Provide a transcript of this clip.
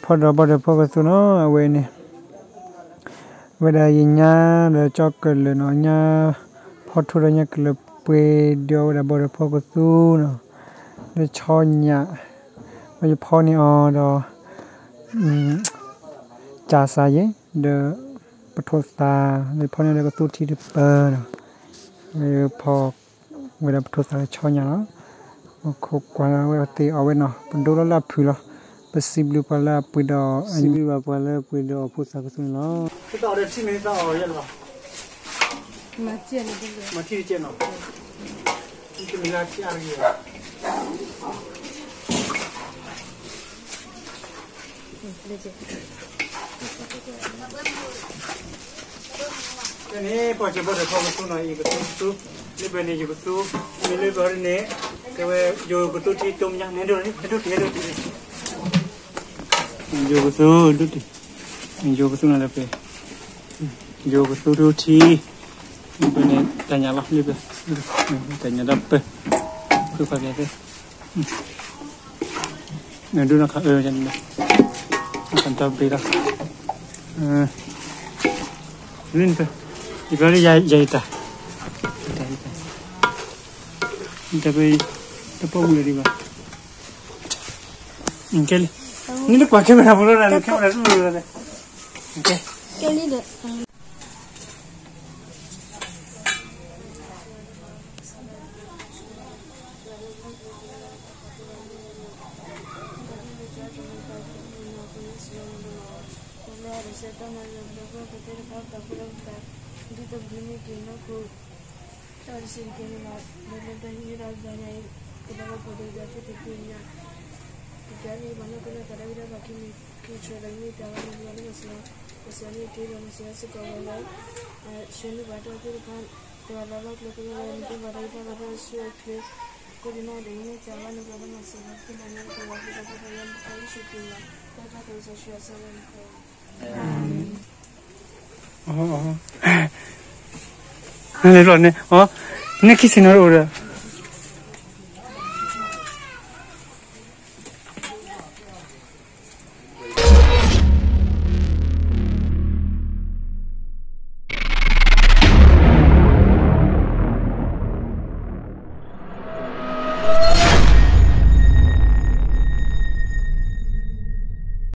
พอเราบริโภคสุนเอาไว้เนี่ยเวลายิงยาเราจอกกันเลยเนาะยาพอทุเรียนก็เลยเปเดียวเราบริโภคสุนเนาะเราชอนยาไม่พอนี่อ๋อเราจ่าสายเดอปทศตาในพอนี่เราก็ตู้ที่เดเปอร์เนาะพอเวลาปทศตาชอนยาเนาะคบกว่าเวลาตีเอาไว้เนาะเป็นดูแล้วผิวเราpossible pala puido ani ba pala puido pusa ko sun lo to de chi me ta o ya lo ma chi ne de ma chi che no chi me la chi ar ya ne po che bo de ko su no i ko su le be ne ju su me le ba ne ke we yo ko tu chi tom yang ne do ni do yo ko so duti yo ko so na le pe yo ko so duti pe ne tanya lah le pe tanya da pe ku fa ke ne du na kha jan ne kan ta pe da nin pe ibari ya ta ta pe ta po le di ba ingkelนี่ลูกปลาแค่ไม่ทำอะไรเลยแค่ไม่ทำอะไรเลยโอเคแค่นี้เด็ดJadi mana kena kadang kita bagi kita lagi dalam bulan masalah masalah itu masalah sekolah seni baca itu kan dalam waktu itu itu baca itu baca suatu kerana dengan jalan dalam masalah itu banyak kalau kita yang harus syukurlah kita terus syukur sama. Oh, ini loh ni, oh, ni kisah orang.